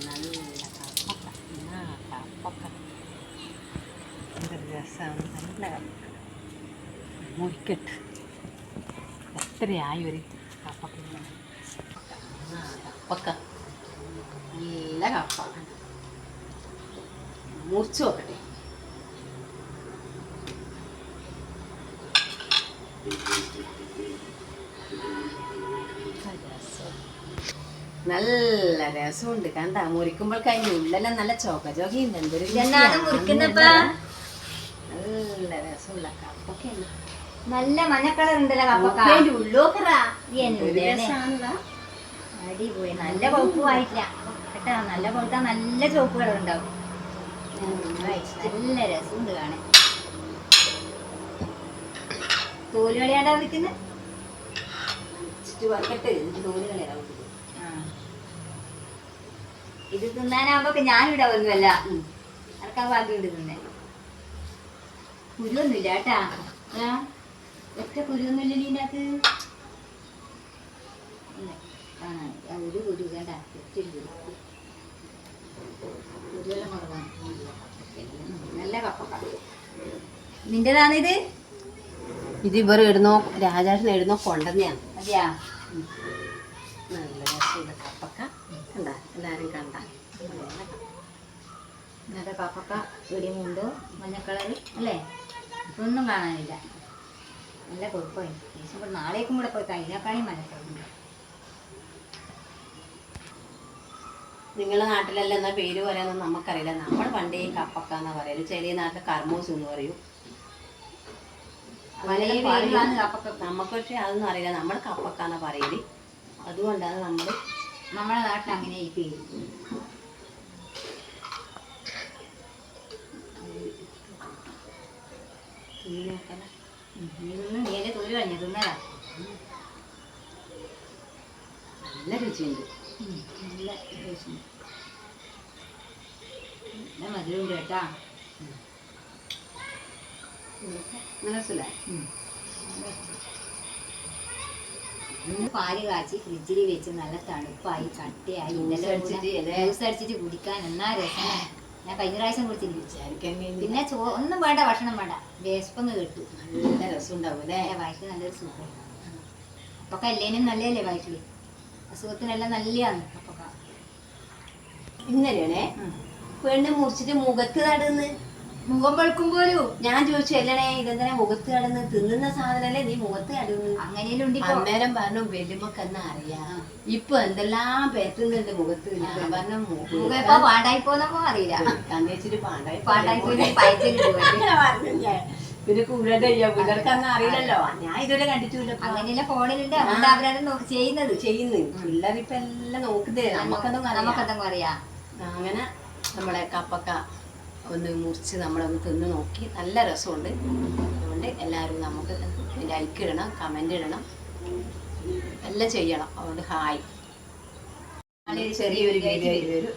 നല്ല കപ്പക്ക. കപ്പക്ക എന്തൊരു രസമാണ്. നല്ല കപ്പക്ക മുറിക്കട്ട് എത്രയായി ഒരു കപ്പക്ക. കപ്പക്ക നല്ല കപ്പ മുറിച്ച് നോക്കട്ടെ. നല്ല രസമുണ്ട്. കണ്ട മുറിക്കുമ്പോൾ കഴിഞ്ഞ ഉള്ളെല്ലാം നല്ല ചോക്ക ചോകയുണ്ട്. എന്തൊരു നല്ല രസമുള്ള കപ്പൊക്കെയാണ്. നല്ല മഞ്ഞ കളർ ഉണ്ടല്ലോ കപ്പൊക്ക. അടിപൊളി. നല്ല പഴുപ്പ് ആയിട്ടില്ല കേട്ടാ. നല്ല പഴുത്താ നല്ല ചുവപ്പ് കളർ ഉണ്ടാവും. നല്ല രസമുണ്ട് കാണാൻ. തോല് കളിയാണ്ടാ വിളിക്കുന്നത്. ഇത് തിന്നാനാകുമ്പോ ഞാനും ഇടാവൊന്നുമല്ല. അനക്കാ ബാക്കിയുണ്ട് തിന്നെ. കുരുവൊന്നുമില്ല കേട്ടാ. ഒറ്റ കുരുവൊന്നുമില്ല ഇതിനകത്ത്. ഒരു കുരു വേണ്ട. ഒറ്റൊരു കുരു. കുരുവെല്ലാം കുറവാണ്. നല്ല കപ്പക്ക. നിന്റേതാണിത്? ഇത് ഇവർ ഇടുന്നോ രാജാട്ടൻ ഇടുന്നോ കൊണ്ടുവന്നെയാണ്. അതെയാ. നല്ല രസമുള്ള കപ്പക്ക. കണ്ട എല്ലാരും കണ്ട ഇന്നത്തെ കപ്പക്ക ഇടിമുണ്ട് മഞ്ഞക്കളറ് അല്ലേ? ഇതൊന്നും കാണാനില്ല. നല്ല കുഴപ്പമായി. ശേഷം നാളേക്കും കൂടെ പോയി കഴിഞ്ഞാക്കാണി മനസ്സിലാക്കുന്നുണ്ട്. നിങ്ങളുടെ നാട്ടിലെല്ലാം എന്നാ പേര് പറയാനൊന്നും നമുക്കറിയില്ല. നമ്മുടെ പണ്ടേ കപ്പക്ക എന്നാ പറയല്. ചില നാട്ടിൽ കർമ്മൂസ് എന്ന് പറയും. നമുക്ക് പക്ഷെ അതൊന്നും അറിയില്ല. നമ്മൾ കപ്പക്ക എന്നാ പറയല്. അതുകൊണ്ടാണ് നമ്മുടെ നാട്ടിൽ അങ്ങനെ ഈ പേര്. നീന്റെ തൊഴിൽ കഴിഞ്ഞ തിന്നലാ. നല്ല രുചിയുണ്ട്. നല്ല രുചിയുണ്ട്. നല്ല മധുരമുണ്ട് കേട്ടാ. പാല് കാച്ചി ഫ്രിഡ്ജിൽ വെച്ച് നല്ല തണുപ്പായി കട്ടിയായി ജ്യൂസ് അടിച്ചിട്ട് കുടിക്കാൻ എന്നാ രസമാണ്. ഞാൻ കഴിഞ്ഞ പ്രാവശ്യം കുടിച്ചില്ല. പിന്നെ ഒന്നും വേണ്ട, ഭക്ഷണം വേണ്ട, വിശപ്പങ്ങ് കിട്ടും. നല്ല രസം ഉണ്ടാവും അല്ലേ? വയറ്റിൽ നല്ലൊരു സുഖം. അപ്പൊക്കെ എല്ലേനും നല്ലതല്ലേ വയറ്റില്? അസുഖത്തിനെല്ലാം നല്ലതാണ് അപ്പൊക്ക. ഇന്നലെയാണേ പെണ്ണ് മുറിച്ചിട്ട് മുഖത്ത് നടുന്ന്. മുഖം പഴുക്കും പോലും. ഞാൻ ചോദിച്ചു അല്ലണേ ഇതെന്താ മുഖത്ത് കടന്ന് തിന്നുന്ന സാധനല്ലേ നീ മുഖത്ത് കടന്ന്? അങ്ങനെയും അന്നേരം പറഞ്ഞു വെല്ലുമൊക്കെ എന്നാ അറിയാം. ഇപ്പൊ എന്തെല്ലാം പറ്റുന്നുണ്ട് മുഖത്ത്. ഞാൻ പറഞ്ഞു മുഖം പാണ്ടായി പോന്നപ്പോ അറിയില്ല. കന്നേച്ചിട്ട് പാണ്ടായി പിന്നെ കൂടെ പിള്ളേർക്കന്ന് അറിയില്ലല്ലോ. ഞാൻ ഇതുവരെ കണ്ടിട്ടില്ല. അങ്ങനെയല്ല ഫോണിലുണ്ട്. അതുകൊണ്ട് അവരത് ചെയ്യുന്നു. പിള്ളേരിപ്പൊ എല്ലാം നോക്കുന്നത്. നമുക്കെന്തെങ്കിലും അറിയാം. അങ്ങനെ നമ്മളെ കപ്പക്ക ഒന്ന് മുറിച്ച് നമ്മളൊന്ന് തിന്ന് നോക്കി. നല്ല രസമുണ്ട്. അതുകൊണ്ട് എല്ലാവരും നമുക്ക് ലൈക്ക് ഇടണം, കമൻ്റ് ഇടണം, എല്ലാം ചെയ്യണം. അതുകൊണ്ട് ഹായ്. ചെറിയൊരു വീഡിയോ വരും.